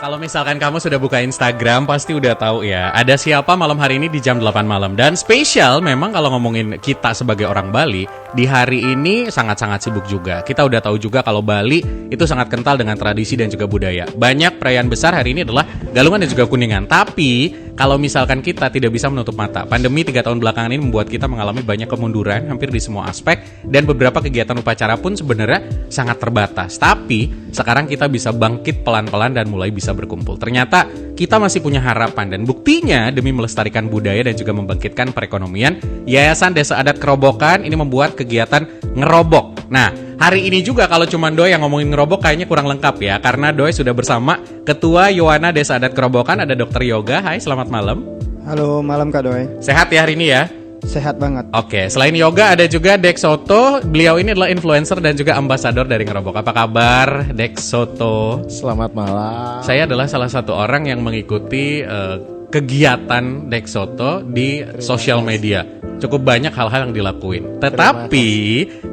Kalau misalkan kamu sudah buka Instagram, pasti udah tahu ya, ada siapa malam hari ini di jam 8 malam. Dan spesial memang kalau ngomongin kita sebagai orang Bali, di hari ini sangat-sangat sibuk juga. Kita udah tahu juga kalau Bali itu sangat kental dengan tradisi dan juga budaya. Banyak perayaan besar hari ini adalah Galungan dan juga Kuningan. Tapi, kalau misalkan kita tidak bisa menutup mata, pandemi 3 tahun belakangan ini membuat kita mengalami banyak kemunduran hampir di semua aspek. Dan beberapa kegiatan upacara pun sebenarnya sangat terbatas. Tapi, sekarang kita bisa bangkit pelan-pelan dan mulai bisa berkumpul. Ternyata kita masih punya harapan dan buktinya demi melestarikan budaya dan juga membangkitkan perekonomian, Yayasan Desa Adat Kerobokan ini membuat kegiatan ngerobok. Nah, hari ini juga kalau cuma Doi yang ngomongin ngerobok kayaknya kurang lengkap ya, karena Doi sudah bersama Ketua Yowana Desa Adat Kerobokan, ada Dr. Yoga. Hai, selamat malam. Halo, malam Kak Doi. Sehat ya hari ini ya? Sehat banget. Oke, selain Yoga ada juga Dek Soto. Beliau ini adalah influencer dan juga ambasador dari Ngerobok. Apa kabar, Dek Soto? Selamat malam. Saya adalah salah satu orang yang mengikuti kegiatan Dek Soto di sosial media. Cukup banyak hal-hal yang dilakuin. Tetapi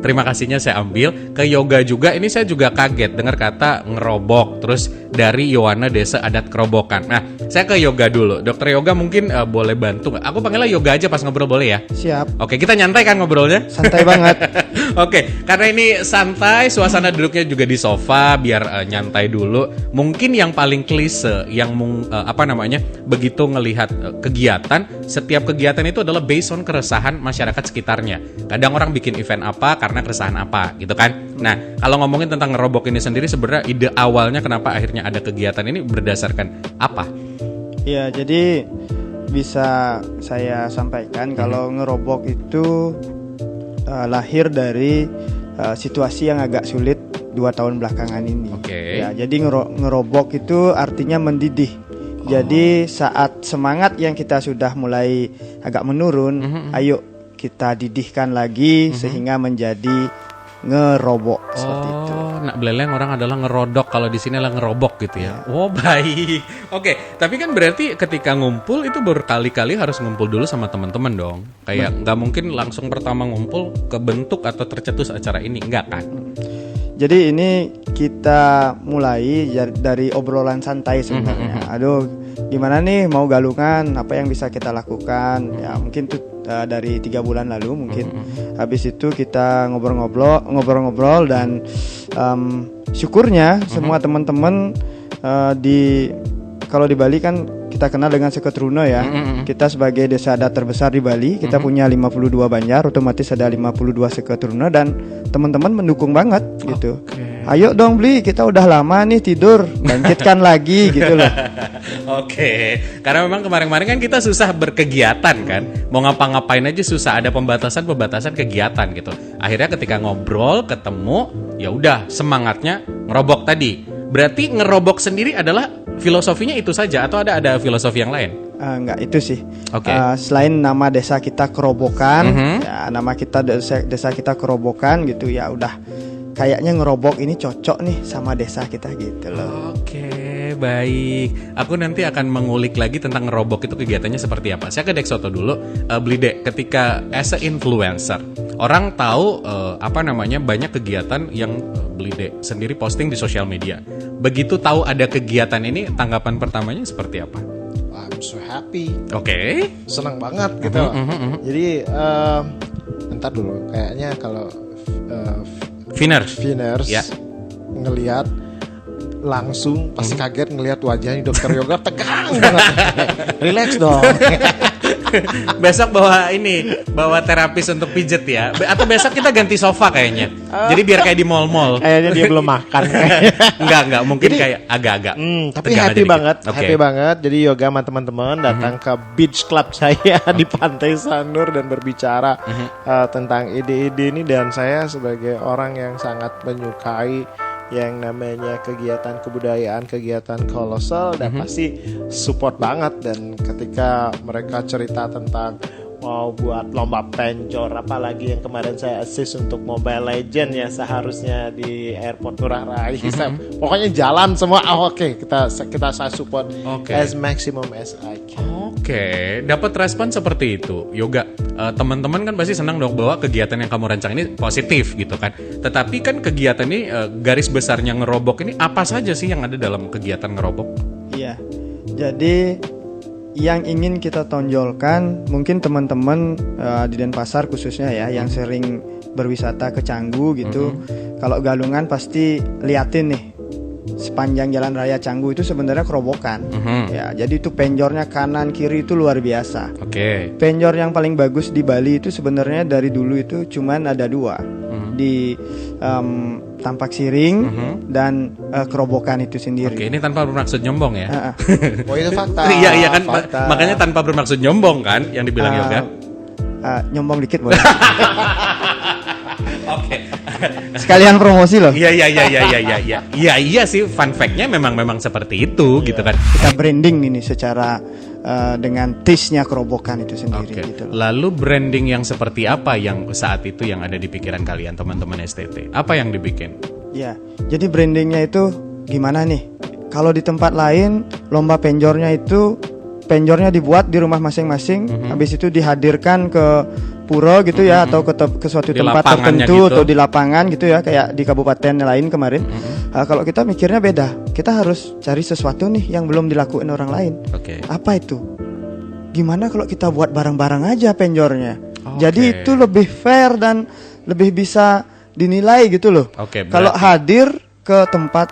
terima kasihnya saya ambil ke Yoga juga. Ini saya juga kaget dengar kata ngerobok. Terus dari Yowana Desa Adat Kerobokan. Nah, saya ke Yoga dulu. Dokter Yoga mungkin boleh bantu nggak? Aku panggilnya Yoga aja pas ngobrol, boleh ya? Siap. Oke, kita nyantai kan ngobrolnya? Santai banget. Oke, karena ini santai, suasana duduknya juga di sofa biar nyantai dulu. Mungkin yang paling klise, yang begitu ngelihat kegiatan, setiap kegiatan itu adalah based on keresahan masyarakat sekitarnya. Kadang orang bikin event apa karena keresahan apa, gitu kan? Nah, kalau ngomongin tentang ngerobok ini sendiri, sebenarnya ide awalnya kenapa akhirnya ada kegiatan ini berdasarkan apa? Ya, jadi bisa saya sampaikan kalau ngerobok itu lahir dari situasi yang agak sulit 2 tahun belakangan ini. Oke. Ya, jadi ngerobok itu artinya mendidih. Jadi saat semangat yang kita sudah mulai agak menurun, ayo kita didihkan lagi sehingga menjadi ngerobok seperti itu. Nak beleleng orang adalah ngerodok, kalau di sini adalah ngerobok gitu ya. Oh, baik. Oke, tapi kan berarti ketika ngumpul itu berkali-kali harus ngumpul dulu sama teman-teman dong. Kayak nggak mungkin langsung pertama ngumpul kebentuk atau tercetus acara ini, enggak kan? Jadi ini kita mulai dari obrolan santai sebenarnya. Aduh, gimana nih mau galungan? Apa yang bisa kita lakukan? Ya mungkin tuh dari 3 bulan lalu mungkin. Habis itu kita ngobrol-ngobrol dan syukurnya semua teman-teman kalau di Bali kan kita kenal dengan Seketruno ya. Kita sebagai desa adat terbesar di Bali, kita punya 52 banjar, otomatis ada 52 Seketruno dan teman-teman mendukung banget gitu. Ayo dong Bli, kita udah lama nih tidur, bangkitkan lagi gitu loh. Oke, karena memang kemarin-kemarin kan kita susah berkegiatan kan. Mau ngapa-ngapain aja susah, ada pembatasan kegiatan gitu. Akhirnya ketika ngobrol, ketemu, ya udah semangatnya ngerobok tadi. Berarti ngerobok sendiri adalah filosofinya itu saja atau ada filosofi yang lain? Enggak, itu sih. Oke. Selain nama desa kita Kerobokan, ya nama kita desa kita Kerobokan gitu ya udah. Kayaknya ngerobok ini cocok nih sama desa kita gitu loh. Oke, baik. Aku nanti akan mengulik lagi tentang ngerobok itu kegiatannya seperti apa. Saya ke Dek Soto dulu. Beli Dek, ketika as a influencer, orang tahu banyak kegiatan yang Beli Dek sendiri posting di sosial media. Begitu tahu ada kegiatan ini, tanggapan pertamanya seperti apa? I'm so happy. Oke. Senang banget gitu. Jadi bentar dulu. Kayaknya kalau Winners ya. Ngelihat langsung pasti kaget ngelihat wajahnya Dokter Yoga tegang banget. Relax dong. Besok bawa terapis untuk pijet ya. Atau besok kita ganti sofa kayaknya. Jadi biar kayak di mall-mall. Kayaknya dia belum makan. Enggak, mungkin jadi, kayak agak-agak. Tapi happy banget, happy banget. Jadi Yoga sama teman-teman datang ke beach club saya di Pantai Sanur dan berbicara tentang ide-ide ini, dan saya sebagai orang yang sangat menyukai yang namanya kegiatan kebudayaan, kegiatan kolosal, dan pasti support banget. Dan ketika mereka cerita tentang mau buat lomba pencor, apalagi yang kemarin saya assist untuk Mobile Legend yang seharusnya di Airport Ngurah Rai, pokoknya jalan semua. Oke, kita saya support as maximum as I can. Oke, dapat respon seperti itu. Yoga, teman-teman kan pasti senang dong bahwa kegiatan yang kamu rancang ini positif gitu kan. Tetapi kan kegiatan ini garis besarnya ngerobok ini apa saja sih yang ada dalam kegiatan ngerobok? Iya. Jadi yang ingin kita tonjolkan mungkin teman-teman di Denpasar khususnya ya yang sering berwisata ke Canggu gitu. Kalau Galungan pasti liatin nih sepanjang jalan raya Canggu itu sebenarnya kerobokan. Ya, jadi itu penjornya kanan kiri itu luar biasa. Oke. Penjor yang paling bagus di Bali itu sebenarnya dari dulu itu cuman ada 2. Di Tampak Siring dan Kerobokan itu sendiri. Oke, ini tanpa bermaksud nyombong ya. Oh itu fakta. Iya kan, fakta. makanya tanpa bermaksud nyombong kan yang dibilang Yoga. Nyombong dikit boleh. Oke. Sekalian promosi loh. Iya sih, fun fact-nya memang seperti itu gitu kan. Kita branding ini secara dengan taste-nya Kerobokan itu sendiri gitu loh. Lalu branding yang seperti apa yang saat itu yang ada di pikiran kalian teman-teman STT? Apa yang dibikin? Ya, jadi brandingnya itu gimana nih? Kalau di tempat lain lomba penjornya itu penjornya dibuat di rumah masing-masing, habis itu dihadirkan ke pura gitu ya atau ke suatu di tempat tertentu gitu. atau di lapangan gitu ya kayak di kabupaten lain kemarin. Kalau kita mikirnya beda, kita harus cari sesuatu nih yang belum dilakuin orang lain. Oke. Apa itu? Gimana kalau kita buat bareng-bareng aja penjornya? Jadi itu lebih fair dan lebih bisa dinilai gitu loh. Kalau hadir ke tempat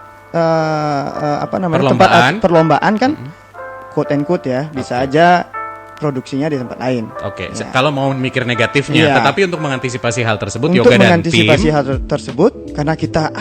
tempat perlombaan kan quote and quote ya bisa aja produksinya di tempat lain. Ya. Kalau mau mikir negatifnya, tetapi untuk mengantisipasi hal tersebut, Yoga dan tim. Untuk mengantisipasi hal tersebut, karena kita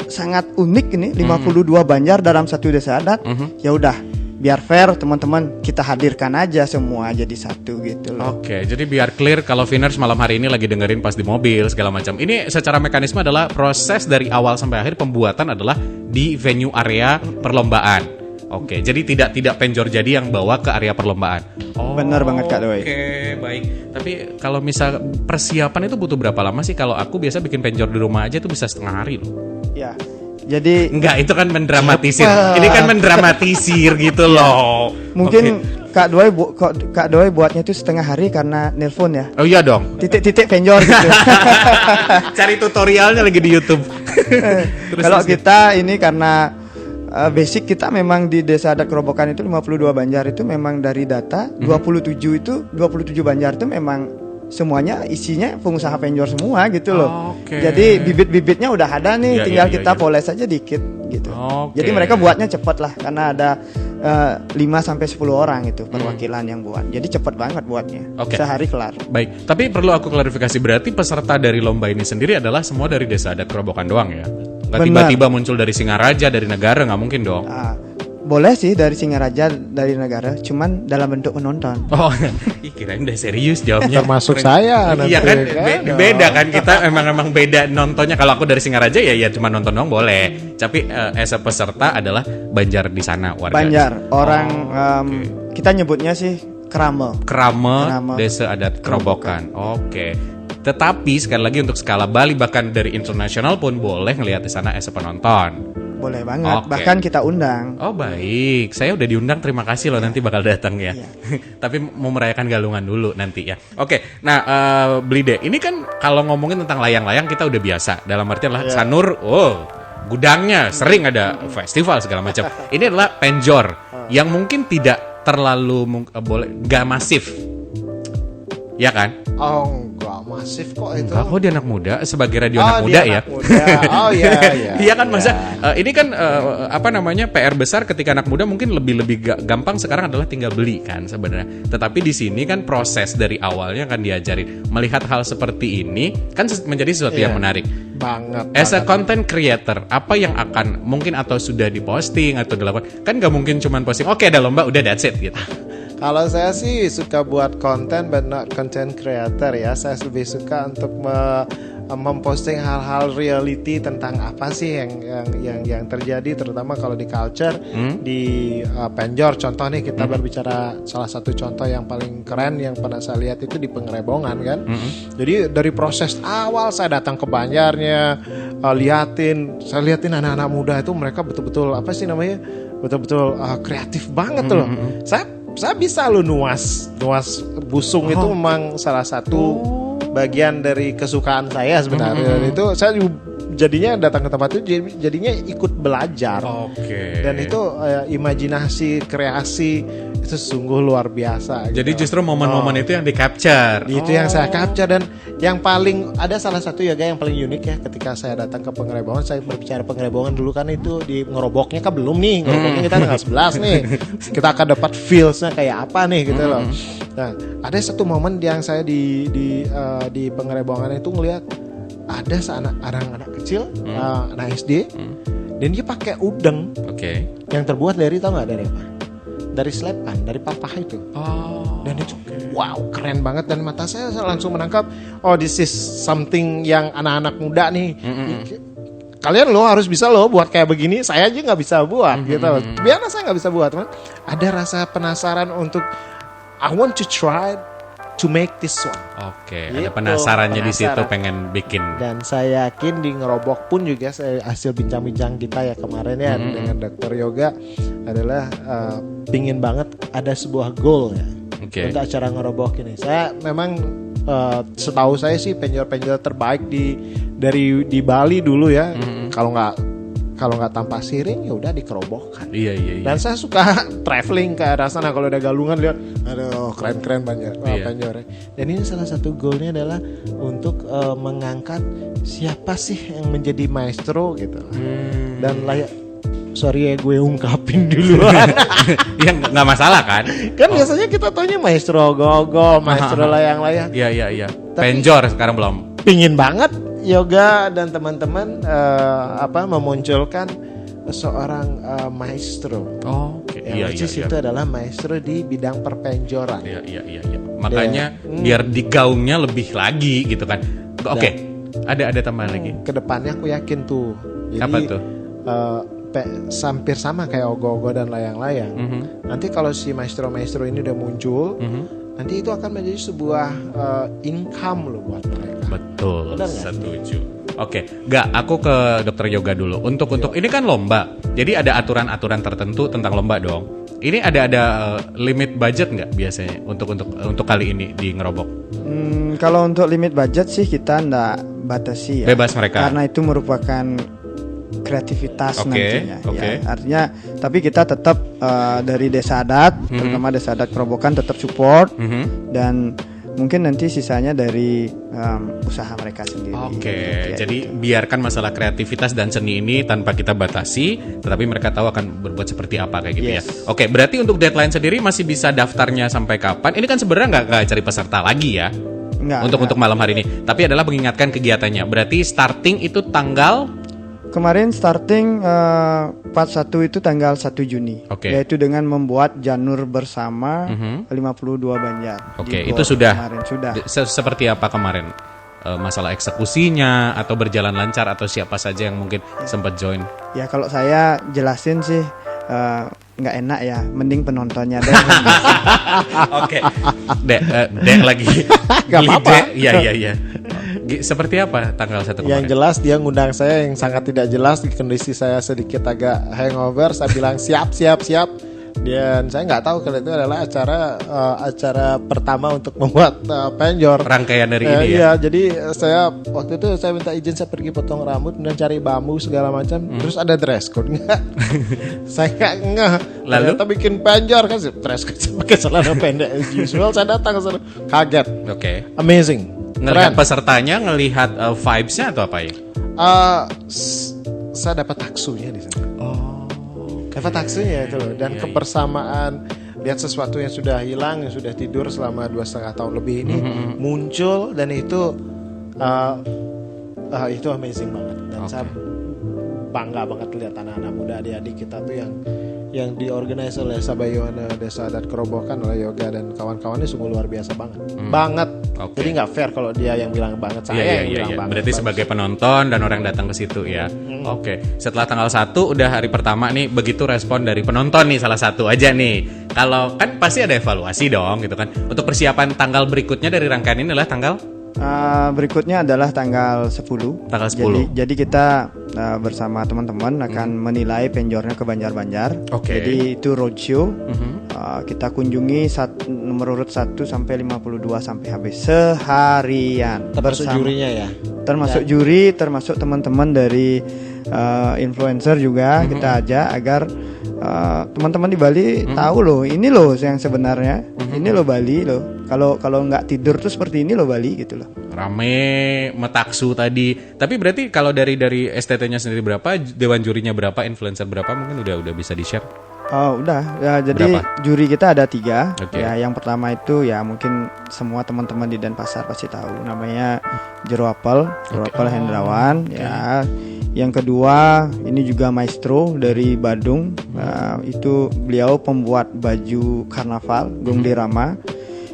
sangat unik ini, 52 banjar dalam satu desa adat. Ya udah, biar fair teman-teman, kita hadirkan aja semua jadi satu gitu loh. Oke, jadi biar clear kalau Viners malam hari ini lagi dengerin pas di mobil segala macam. Ini secara mekanisme adalah proses dari awal sampai akhir pembuatan adalah di venue area perlombaan. Oke, jadi tidak penjor jadi yang bawa ke area perlombaan. Benar banget Kak Doi. Oke, baik. Tapi kalau misal persiapan itu butuh berapa lama sih? Kalau aku biasa bikin penjor di rumah aja itu bisa setengah hari loh. Ya. Jadi enggak, itu kan mendramatisir. Ini kan mendramatisir gitu loh. Mungkin Kak Doi buatnya itu setengah hari karena nelpon ya. Oh iya dong. Titik-titik penjor gitu. Cari tutorialnya lagi di YouTube. Kalau kita ini karena basic kita memang di desa adat Kerobokan itu 52 banjar itu memang dari data 27 banjar itu memang semuanya isinya pengusaha penjor semua gitu loh. Jadi bibit-bibitnya udah ada nih, tinggal kita poles aja dikit gitu. Jadi mereka buatnya cepat lah karena ada 5-10 orang itu perwakilan yang buat. Jadi cepat banget buatnya. Sehari kelar. Baik, tapi perlu aku klarifikasi, berarti peserta dari lomba ini sendiri adalah semua dari desa adat Kerobokan doang ya? Nggak tiba-tiba muncul dari Singaraja, dari negara, nggak mungkin dong? Boleh sih dari Singaraja, dari negara, cuman dalam bentuk penonton. Oh, kirain udah serius jawabnya. Termasuk saya. Iya kan, beda kan kita emang beda nontonnya. Kalau aku dari Singaraja ya cuma nonton doang boleh. Tapi as a peserta adalah Banjar di sana warga. Banjar, orang kita nyebutnya sih Krame, desa adat Kerobokan. Oke. Tetapi sekali lagi untuk skala Bali bahkan dari internasional pun boleh ngelihat di sana as a penonton. Boleh banget, bahkan kita undang. Oh baik, saya udah diundang, terima kasih loh, nanti bakal datang ya. Tapi mau merayakan Galungan dulu nanti ya. Oke, nah Blide, ini kan kalau ngomongin tentang layang-layang kita udah biasa. Dalam artian lah Sanur, gudangnya sering ada festival segala macam. Ini adalah penjor yang mungkin tidak terlalu gak masif, ya kan? Oh enggak masif kok itu. Enggak kok, dia anak muda sebagai radio anak muda ya. Oh iya. Iya kan masa ini kan PR besar ketika anak muda mungkin lebih gampang sekarang adalah tinggal beli kan sebenarnya. Tetapi di sini kan proses dari awalnya kan diajarin. Melihat hal seperti ini kan menjadi sesuatu yang menarik. Banget. As a content creator, apa yang akan mungkin atau sudah diposting atau dilakukan? Kan nggak mungkin cuman posting. Oke, ada lomba, udah that's it gitu. Kalau saya sih suka buat konten, but not content creator ya. Saya lebih suka untuk memposting hal-hal reality tentang apa sih yang terjadi, terutama kalau di culture di penjor. Contoh nih kita berbicara salah satu contoh yang paling keren yang pernah saya lihat itu di Pengerebongan kan. Jadi dari proses awal saya datang ke Banjarnya, saya liatin anak-anak muda itu mereka betul-betul betul-betul kreatif banget loh. Saya bisa lo nuas busung itu memang salah satu bagian dari kesukaan saya sebenarnya. Dan itu saya jadinya datang ke tempat itu jadinya ikut belajar. Oke. Dan itu imajinasi, kreasi itu sungguh luar biasa. Jadi gitu. justru momen-momen itu yang di-capture. Itu yang saya capture. Dan yang paling ada salah satu yoga yang paling unik ya, ketika saya datang ke Pengerebongan, saya berbicara Pengerebongan dulu kan itu di ngeroboknya kan belum nih, ngeroboknya kita tanggal 11 nih. Kita akan dapat feelsnya kayak apa nih gitu loh. Nah, ada satu momen yang saya di Pengerebongan itu ngelihat ada anak kecil, anak SD, dan dia pakai udeng Oke. yang terbuat dari, tahu nggak dari apa? Dari selepan, dari papah itu. Oh. Dan itu wow, keren banget, dan mata saya langsung menangkap, oh this is something yang anak-anak muda nih. Kalian harus bisa buat kayak begini, saya aja nggak bisa buat gitu. Biarlah saya nggak bisa buat, man. Ada rasa penasaran untuk I want to try to make this one. Oke, Gitu, ada penasarannya di situ, penasaran. pengen bikin. Dan saya yakin di ngerobok pun juga hasil bincang-bincang kita ya kemarin ya dengan Dr. Yoga adalah pingin banget ada sebuah goal ya untuk acara ngerobok ini. Saya memang setahu saya sih penjual terbaik di Bali dulu ya. Kalau nggak tanpa siring ya udah dikerobokan. Iya. Dan saya suka traveling ke arah sana, kalau ada galungan lihat, aduh keren penjornya. Dan ini salah satu goalnya adalah untuk mengangkat siapa sih yang menjadi maestro gitu. Dan sorry ya gue ungkapin duluan. Ya nggak masalah kan? Kan biasanya kita taunya maestro gogo, maestro layang-layang. Iya. Penjor sekarang belum. Pingin banget Yoga dan teman-teman memunculkan seorang maestro. Oke. Yang itu adalah maestro di bidang perpenjoran. Iya. Makanya biar digaungnya lebih lagi gitu kan. Oke. Ada tambahan lagi. Kedepannya aku yakin tuh. Jadi, apa tuh? Hampir sama kayak ogo-ogo dan layang-layang. Nanti kalau si maestro-maestro ini udah muncul, nanti itu akan menjadi sebuah income loh buat mereka. Betul, setuju. Oke, aku ke Dokter Yoga dulu. Untuk ini kan lomba, jadi ada aturan-aturan tertentu tentang lomba dong. Ini ada limit budget nggak biasanya untuk kali ini di ngerobok? Kalau untuk limit budget sih kita nggak batasi ya. Bebas mereka. Karena itu merupakan kreativitas nantinya. Okay. Ya. Artinya, tapi kita tetap dari desa adat, terutama desa adat Kerobokan tetap support dan mungkin nanti sisanya dari usaha mereka sendiri. Oke, jadi biarkan masalah kreativitas dan seni ini tanpa kita batasi, tetapi mereka tahu akan berbuat seperti apa kayak gitu ya. Oke, berarti untuk deadline sendiri masih bisa daftarnya sampai kapan? Ini kan sebenarnya nggak cari peserta lagi ya. Untuk malam hari ini, tapi adalah mengingatkan kegiatannya. Berarti starting itu tanggal kemarin starting part 1 itu tanggal 1 Juni. Yaitu dengan membuat janur bersama 52 Banjar. Oke, itu sudah. Kemarin sudah. Seperti apa kemarin? Masalah eksekusinya atau berjalan lancar atau siapa saja yang mungkin sempat join? Ya kalau saya jelasin sih nggak enak ya, mending penontonnya deh. Oke, Dek lagi. Gak apa-apa. Iya. Seperti apa tanggal 1 kemarin? Yang jelas dia ngundang saya yang sangat tidak jelas, di kondisi saya sedikit agak hangover. Saya bilang siap. Dan saya nggak tahu kalau itu adalah acara pertama untuk membuat penjor. Rangkaian dari ini ya? Iya, jadi waktu itu saya minta izin, saya pergi potong rambut dan cari bambu segala macam. Terus ada dress code nggak? Saya nggak ngeh. Lalu? Ternyata bikin penjor kan dress code pakai celana pendek as usual. Saya datang kaget. Oke. Amazing. Ngelihat pesertanya, ngelihat vibes-nya atau apa ya? Saya dapat taksunya di sana. Dapat taksunya itu loh. Dan kebersamaan, lihat sesuatu yang sudah hilang, yang sudah tidur selama 2,5 tahun lebih ini muncul, dan itu amazing banget. Dan saya bangga banget lihat anak-anak muda, adik-adik kita tuh yang diorganisasi oleh Sabayona Desa Adat Kerobokan oleh Yoga dan kawan-kawannya sungguh luar biasa banget. Jadi nggak fair kalau dia yang bilang banget, saya yang bilang banget. Berarti sebagai penonton dan orang datang ke situ ya. Oke. Setelah tanggal 1 udah hari pertama nih, begitu respon dari penonton nih, salah satu aja nih. Kalau kan pasti ada evaluasi dong gitu kan. Untuk persiapan tanggal berikutnya dari rangkaian ini adalah tanggal berikutnya adalah tanggal 10. Tanggal 10. Jadi kita bersama teman-teman akan menilai penjornya ke Banjar-Banjar. Jadi itu roadshow. Kita kunjungi nomor urut 1 sampai 52 sampai habis seharian. Termasuk jurinya ya? termasuk juri, termasuk teman-teman dari influencer juga kita ajak agar teman-teman di Bali tahu loh, ini loh yang sebenarnya, ini loh Bali loh. Kalau nggak tidur tuh seperti ini loh Bali gitu loh. Rame, metaksu tadi. Tapi berarti kalau dari STT-nya sendiri berapa, dewan jurinya berapa, influencer berapa, mungkin udah bisa di-share? Oh udah ya, jadi Berapa? juri kita ada 3. Oke. Ya yang pertama itu ya mungkin semua teman-teman di Denpasar pasti tahu, namanya Jero Apel Hendrawan. Ya yang kedua ini juga maestro dari Badung. Itu beliau pembuat baju karnaval Gongde Rama.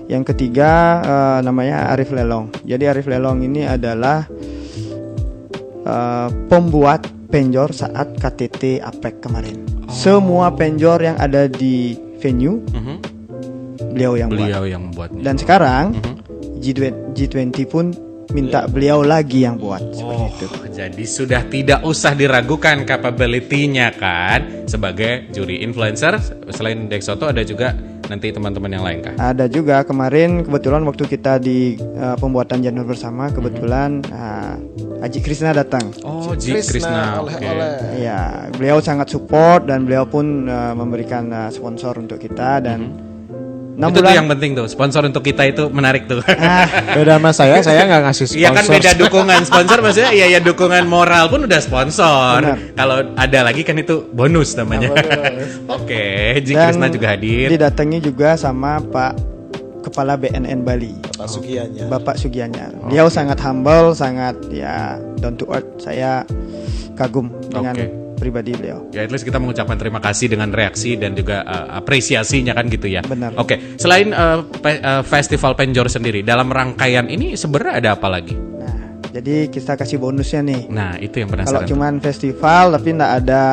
Yang ketiga namanya Arif Lelong. Jadi Arif Lelong ini adalah pembuat penjor saat KTT APEC kemarin. Semua penjor yang ada di venue beliau yang buatnya. Dan sekarang G20 pun minta beliau lagi yang buat seperti itu. Jadi sudah tidak usah diragukan capability-nya kan sebagai juri influencer. Selain Dexoto ada juga nanti teman-teman yang lain kah? Ada juga kemarin kebetulan waktu kita di pembuatan Janur Bersama kebetulan Haji Krishna datang. Oh, Haji Krishna. Oleh-oleh. Ya, beliau sangat support dan beliau pun memberikan sponsor untuk kita dan 6 itu bulan. tuh yang penting tuh, sponsor untuk kita itu menarik tuh. Beda sama saya nggak ngasih sponsor. Iya kan beda dukungan sponsor maksudnya ya dukungan moral pun udah sponsor. Kalau ada lagi kan itu bonus namanya. Oke, Haji Krishna juga hadir. Didatangi juga sama Pak Kepala BNN Bali. Bapak Sugianyar. Beliau sangat humble, sangat ya down to earth. Saya kagum dengan pribadi beliau. Ya, at least kita mengucapkan terima kasih dengan reaksi dan juga apresiasinya kan gitu ya. Benar. Oke, selain festival penjor sendiri, dalam rangkaian ini sebenarnya ada apa lagi? Nah, jadi kita kasih bonusnya nih. Nah, itu yang Kalau penasaran. cuman festival tapi nggak ada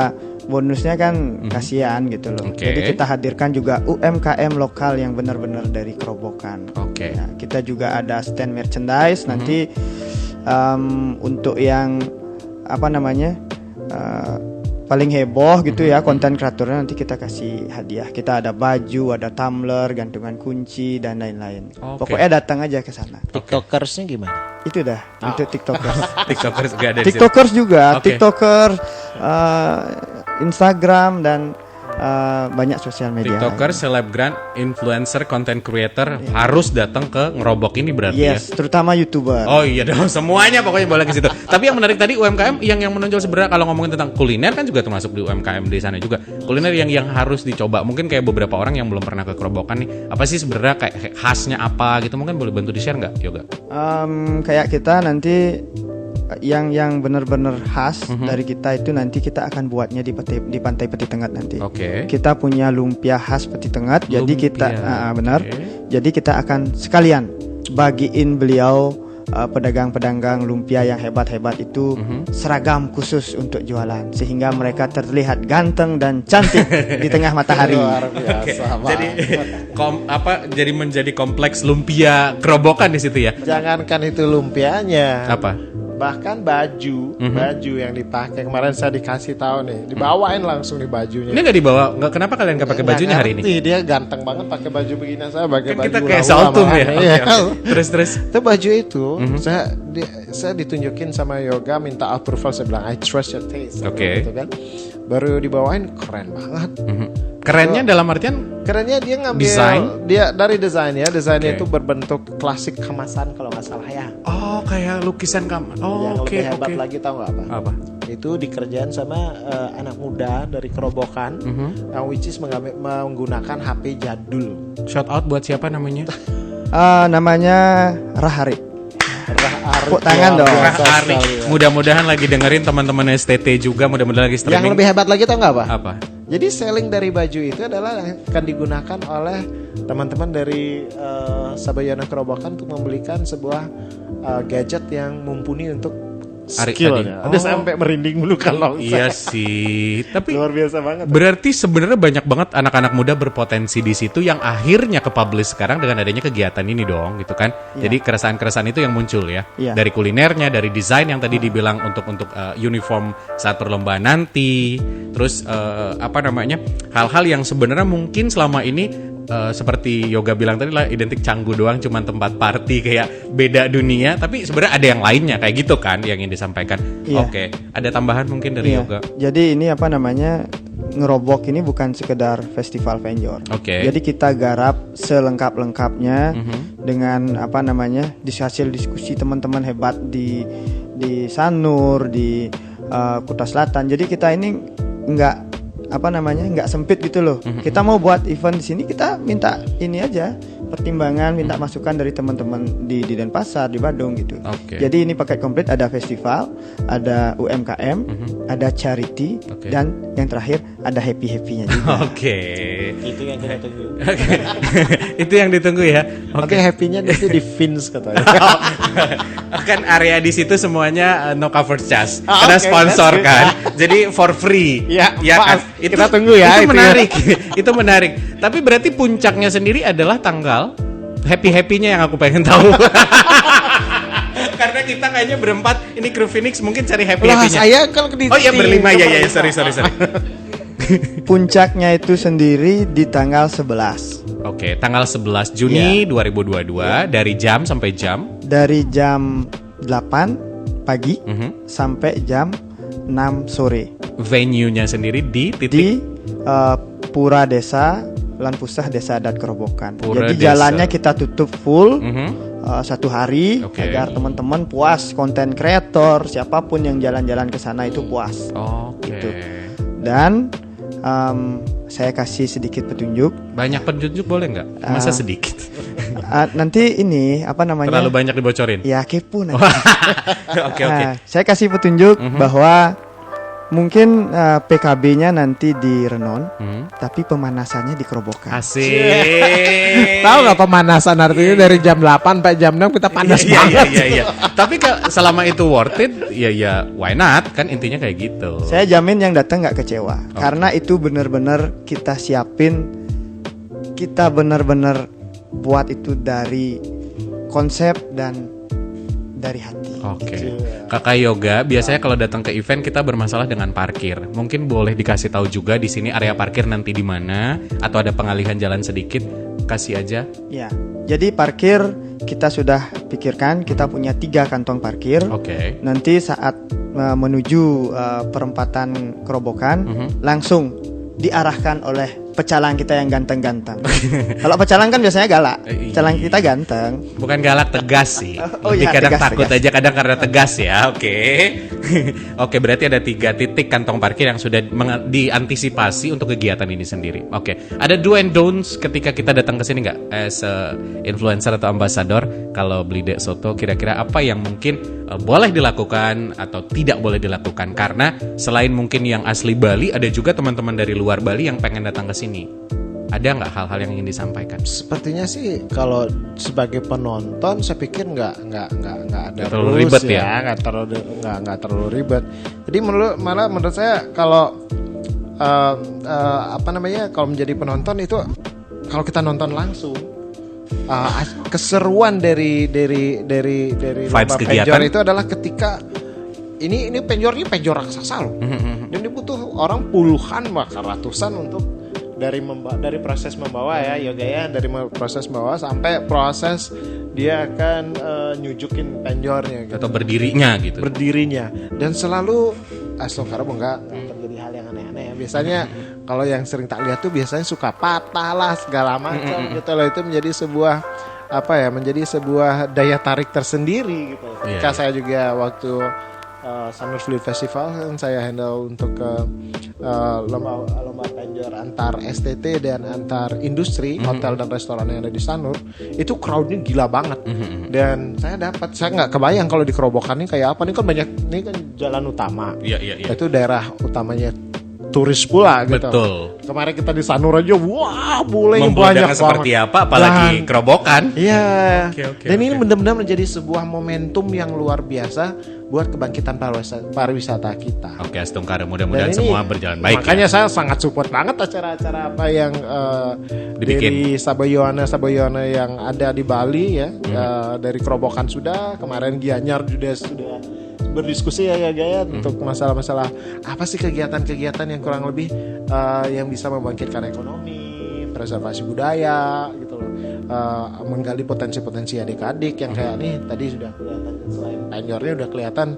bonusnya kan kasihan gitu loh. Jadi kita hadirkan juga UMKM lokal yang benar-benar dari Kerobokan. Oke. Nah, kita juga ada stand merchandise nanti untuk yang apa namanya paling heboh gitu ya konten kreatornya nanti kita kasih hadiah. Kita ada baju, ada tumbler, gantungan kunci dan lain-lain. Pokoknya datang aja ke sana. TikTokersnya gimana? Itu dah untuk TikTokers. TikTokers juga ada di situ. TikTokers juga, Oke. TikToker, Instagram dan banyak sosial media. TikToker, selebgram, influencer, content creator harus datang ke Ngerobok ini berarti ya. Yes, terutama YouTuber. Oh iya dong, semuanya pokoknya boleh ke situ. Tapi yang menarik tadi UMKM yang menonjol sebenarnya kalau ngomongin tentang kuliner kan juga termasuk di UMKM di sana juga. Kuliner yang harus dicoba. Mungkin kayak beberapa orang yang belum pernah ke Kerobokan nih. Apa sih sebenarnya kayak khasnya apa gitu? Mungkin boleh bantu di-share nggak, Yoga? Kayak kita nanti yang benar-benar khas dari kita itu nanti kita akan buatnya di Pantai Peti Tengah nanti. Oke. Kita punya lumpia khas Peti Tengah. Jadi kita benar. Oke. Jadi kita akan sekalian bagiin beliau pedagang-pedagang lumpia yang hebat-hebat itu seragam khusus untuk jualan sehingga mereka terlihat ganteng dan cantik di tengah matahari. Luar biasa. Jadi jadi menjadi kompleks lumpia Kerobokan di situ ya. Jangankan itu lumpianya. Apa? Bahkan baju yang dipakai kemarin saya dikasih tahu nih, dibawain langsung nih bajunya. Ini nggak dibawa? Nggak, kenapa kalian nggak pakai bajunya hari ini? Dia ganteng banget pakai baju begini, saya pakai Kan baju. kita kayak hula-hula saltum ya. malahan. Iya. Oke. Terus. Itu baju itu saya ditunjukin sama Yoga, minta approval, saya bilang I trust your taste. Oke. Gitu kan. Baru dibawain keren banget. Kerennya dalam artian Kerennya dia ngambil Desain? dia dari desainnya Oke. itu berbentuk klasik kemasan kalau nggak salah ya. oh kayak lukisan kamar. Oh Yang oke lebih hebat oke. lagi tahu nggak apa? Apa? Itu dikerjain sama anak muda dari Kerobokan yang which is menggunakan HP jadul. Shout out buat siapa namanya? Namanya Rahari. Tepuk tangan dong. Ari. Mudah-mudahan lagi dengerin teman-teman STT juga, mudah-mudahan lagi streaming. Yang lebih hebat lagi tau nggak apa? Apa? Jadi selling dari baju itu adalah akan digunakan oleh teman-teman dari Sabayana Kerobokan untuk membelikan sebuah gadget yang mumpuni untuk skillnya. Ada sampai merinding dulu kalau Iya sih. Tapi luar biasa banget. berarti sebenarnya banyak banget anak-anak muda berpotensi di situ yang akhirnya ke-publish sekarang dengan adanya kegiatan ini dong, gitu kan. Jadi keresahan-keresahan itu yang muncul ya. Iya. Dari kulinernya, dari desain yang tadi dibilang untuk uniform saat perlombaan nanti. Terus hal-hal yang sebenarnya mungkin selama ini seperti Yoga bilang tadi lah, identik Canggu doang, cuman tempat party kayak beda dunia. Tapi sebenarnya ada yang lainnya kayak gitu kan yang ingin disampaikan. Iya. Oke, ada tambahan mungkin dari Iya. Yoga. Jadi ini apa namanya, ngerobok ini bukan sekedar festival penjor. Oke. Jadi kita garap selengkap-lengkapnya dengan apa namanya, hasil diskusi teman-teman hebat di Sanur, di Kuta Selatan. Jadi kita ini nggak sempit gitu loh. Kita mau buat event di sini, kita minta ini aja pertimbangan, minta masukan dari teman-teman di Denpasar, di Badung gitu. Oke. Jadi ini paket komplit, ada festival, ada UMKM, ada charity, dan yang terakhir ada happy-happynya juga. Oke. Itu yang kita tunggu. Oke. Itu yang ditunggu ya. Oke, happy-nya itu di Vince katanya. Kan area di situ semuanya no cover charge Ah, karena oke, sponsor that's good. kan. Jadi for free. Ya, kan? maaf. Kita tunggu ya, Itu itu menarik. Itu menarik. Tapi berarti puncaknya sendiri adalah tanggal happy-happynya yang aku pengen tahu. Karena kita kayaknya berempat ini kru Phoenix mungkin cari Lah, happy-happynya. saya kalau di Oh iya berlima ya sorry. Puncaknya itu sendiri di tanggal 11. Oke, tanggal 11 Juni 2022 dari jam sampai jam. Dari jam 8 pagi sampai jam 6 sore. Venue-nya sendiri di titik Di Pura Desa Lanpusah Desa Adat Kerobokan. Pura Jadi Desa. jalannya kita tutup full Mhm. 1 hari Oke. agar teman-teman puas, konten kreator siapapun yang jalan-jalan ke sana itu puas. Oke. Gitu. Dan saya kasih sedikit petunjuk. Banyak petunjuk boleh nggak? Masa sedikit? Nanti ini apa namanya? Terlalu banyak dibocorin. Ya kepo nanti. Oke. Nah, saya kasih petunjuk bahwa mungkin PKB-nya nanti di Renon, tapi pemanasannya di Kerobokan. Asik. Tahu nggak pemanasan artinya dari jam 8 sampai jam 6 kita panas banget. Iya. Tapi selama itu worth it, ya why not? Kan intinya kayak gitu. Saya jamin yang datang nggak kecewa, karena itu benar-benar kita siapin, kita benar-benar buat itu dari konsep dan dari hati. Oke. Kakak Yoga, biasanya kalau datang ke event kita bermasalah dengan parkir. Mungkin boleh dikasih tahu juga di sini area parkir nanti di mana atau ada pengalihan jalan sedikit, kasih aja. Ya, jadi parkir kita sudah pikirkan, kita punya 3 kantong parkir. Oke. Nanti saat menuju perempatan Kerobokan, langsung diarahkan oleh pecalang kita yang ganteng-ganteng. Kalau pecalang kan biasanya galak, pecalang kita ganteng. Bukan galak, tegas sih. Oh Lebih iya, kadang tegas, takut tegas. aja, kadang karena tegas ya. Oke. Oke, berarti ada 3 titik kantong parkir yang sudah diantisipasi untuk kegiatan ini sendiri. Oke. Ada do and don'ts ketika kita datang ke sini nggak? As a influencer atau ambassador, kalau beli Dek Soto, kira-kira apa yang mungkin boleh dilakukan atau tidak boleh dilakukan? Karena selain mungkin yang asli Bali, ada juga teman-teman dari luar Bali yang pengen datang ke sini. Ada nggak hal-hal yang ingin disampaikan? Sepertinya sih kalau sebagai penonton saya pikir nggak ada terlalu rules ribet ya? nggak terlalu ribet. Jadi menurut saya kalau kalau menjadi penonton itu kalau kita nonton langsung keseruan dari Vibes lomba kegiatan. penjor itu adalah ketika ini penjornya penjor raksasa loh. Dan dibutuh orang puluhan bahkan ratusan untuk dari proses membawa ya Yoga ya, dari proses membawa sampai proses dia akan nyujukin penjornya gitu. Atau berdirinya gitu? Berdirinya. Dan selalu astagfirullah enggak terjadi hal yang aneh-aneh ya. Biasanya kalau yang sering tak lihat tuh biasanya suka patah lah segala macam gitu loh. Itu menjadi sebuah daya tarik tersendiri gitu. Ketika saya juga waktu Summer Fleet Festival kan saya handle untuk lomba penjor antar STT dan antar industri hotel dan restoran yang ada di Sanur, itu crowdnya gila banget. Dan saya nggak kebayang kalau di Kerobokan ini kayak apa. Ini kan banyak, ini kan jalan utama. Iya. Itu daerah utamanya turis pula gitu. Betul. Kemarin kita di Sanur aja, wah boleh banyak Membeludaknya banget. seperti apa, apalagi Kerobokan. Iya. Oke, Dan ini benar-benar menjadi sebuah momentum yang luar biasa buat kebangkitan pariwisata kita. Oke, Astungkara, mudah-mudahan Dan ini semua berjalan baik. Makanya saya sangat support banget acara-acara apa yang Dibikin. dari Sabayona yang ada di Bali ya. Dari Kerobokan sudah, kemarin Gianyar juga sudah berdiskusi ya Gaya untuk masalah-masalah apa sih kegiatan-kegiatan yang kurang lebih yang bisa membangkitkan ekonomi, preservasi budaya gitu loh. Menggali potensi-potensi adik-adik yang kayak nih tadi sudah kelihatan, selain pionirnya udah kelihatan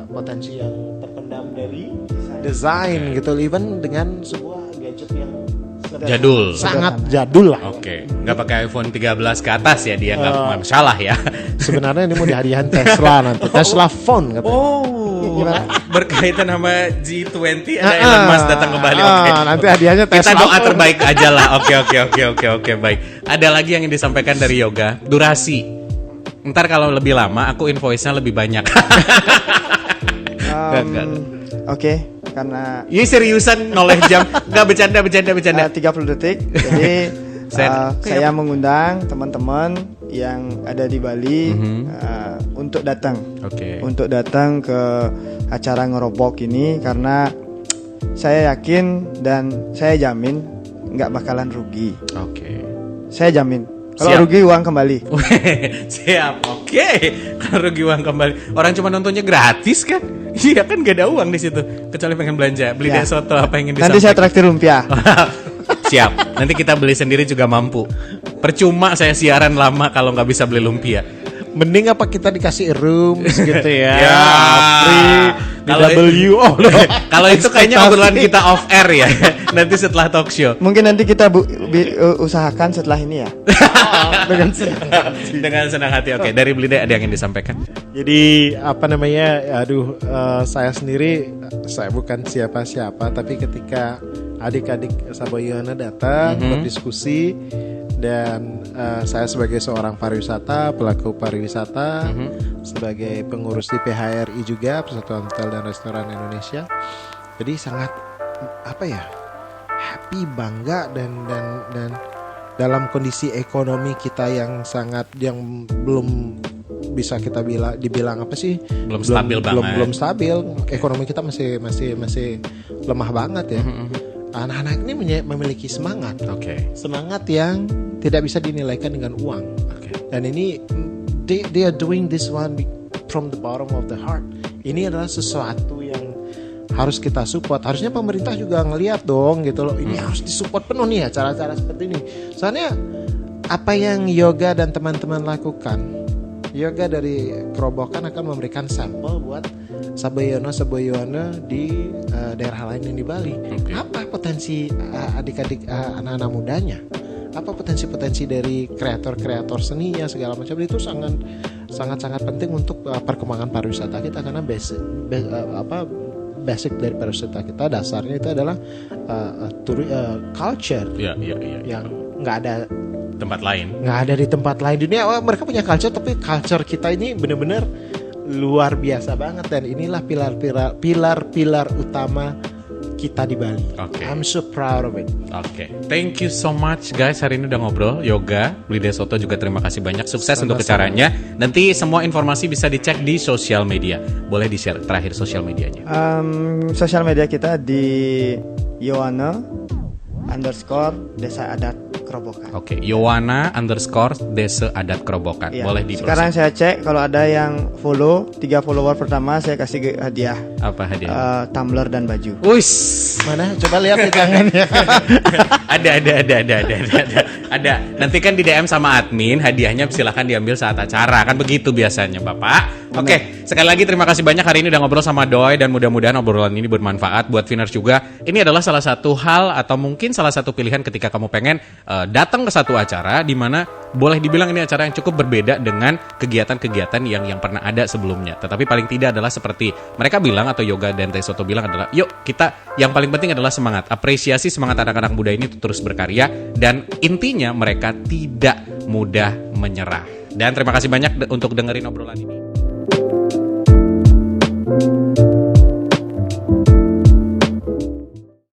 potensi yang terpendam dari desain gitu, even dengan sebuah gadget yang Jadul. sangat jadul lah. Oke, nggak pakai iPhone 13 ke atas ya dia, nggak masalah ya. Sebenarnya ini mau dihadiahin Tesla nanti, Tesla phone katanya. Oh, berkaitan sama G20 ada Elon Musk datang kembali. Oke. Nanti hadiahnya Kita Tesla doa phone. terbaik aja lah. Oke, baik. Ada lagi yang ingin disampaikan dari Yoga, durasi. Ntar kalau lebih lama, aku invoice-nya lebih banyak. Enggak. Oke, karena Ini seriusan noleh jam, nggak bercanda. 30 detik. Jadi saya mengundang teman-teman yang ada di Bali untuk datang. Oke. Untuk datang ke acara ngerobok ini karena saya yakin dan saya jamin nggak bakalan rugi. Oke. Saya jamin. Kalau Siap. rugi uang kembali. Siap, oke. Kalau rugi uang kembali. Orang cuma nontonnya gratis kan? Iya kan gak ada uang di situ. Kecuali pengen belanja, beli Ya. deh soto apa yang ingin disampaikan. Nanti saya traktir lumpia. Siap. Nanti kita beli sendiri juga mampu. Percuma saya siaran lama kalau nggak bisa beli lumpia. Mending apa kita dikasih rooms gitu ya. Ya. Free Kalau DW. Oh, loh. Kalau itu kayaknya obrolan kita off air ya. Nanti setelah talk show. Mungkin nanti kita usahakan setelah ini ya. Dengan senang hati. Oke, dari Blide ada yang ingin disampaikan? Jadi apa namanya? Saya sendiri saya bukan siapa-siapa, tapi ketika adik-adik Saboyana datang berdiskusi dan saya sebagai seorang pariwisata, pelaku pariwisata, sebagai pengurus di PHRI juga, Persatuan Hotel dan Restoran Indonesia. Jadi sangat happy, bangga dan dalam kondisi ekonomi kita yang belum bisa kita dibilang apa sih? Belum stabil banget. Belum stabil. Ekonomi kita masih lemah banget ya. Anak-anak ini memiliki semangat. Oke. Semangat yang tidak bisa dinilaikan dengan uang. Oke. Dan ini they are doing this one from the bottom of the heart. Ini adalah sesuatu yang harus kita support. Harusnya pemerintah juga ngelihat dong gitu loh. Ini harus disupport penuh nih acara-acara seperti ini. Soalnya apa yang Yoga dan teman-teman lakukan, Yoga dari Kerobokan akan memberikan sampel buat Saboyana di daerah lain yang di Bali. Okay. Apa potensi adik-adik anak-anak mudanya? Apa potensi-potensi dari kreator-kreator seninya segala macam itu sangat penting untuk perkembangan pariwisata kita, karena basic dari pariwisata kita dasarnya itu adalah culture. Iya. Yang nggak ada di tempat lain dunia. Mereka punya culture, tapi culture kita ini benar-benar luar biasa banget, dan inilah pilar utama kita di Bali. Oke. I'm so proud of it. Oke, thank you so much guys. Hari ini udah ngobrol Yoga, Blide Soto juga terima kasih banyak. Sukses untuk acaranya. Nanti semua informasi bisa dicek di sosial media. Boleh di-share terakhir sosial medianya. Sosial media kita di Yowana_Desa Adat Kerobokan. Oke, Yowana_Desa Adat Kerobokan. Iya. Boleh di Sekarang saya cek kalau ada yang follow 3 follower pertama saya kasih hadiah. Apa hadiah? Tumbler dan baju. Wis. Mana? Coba lihat di tangannya. Ada. Nanti kan di DM sama admin, hadiahnya silahkan diambil saat acara. Kan begitu biasanya, Bapak. Oke, sekali lagi terima kasih banyak hari ini udah ngobrol sama Doi, dan mudah-mudahan obrolan ini bermanfaat buat Viners juga. Ini adalah salah satu hal atau mungkin salah satu pilihan ketika kamu pengen datang ke satu acara di mana boleh dibilang ini acara yang cukup berbeda dengan kegiatan-kegiatan yang pernah ada sebelumnya. Tetapi paling tidak adalah seperti mereka bilang atau Yoga dan Teh Soto bilang adalah, yuk kita yang paling penting adalah semangat. Apresiasi semangat anak-anak muda ini terus berkarya, dan intinya mereka tidak mudah menyerah. Dan terima kasih banyak untuk dengerin obrolan ini.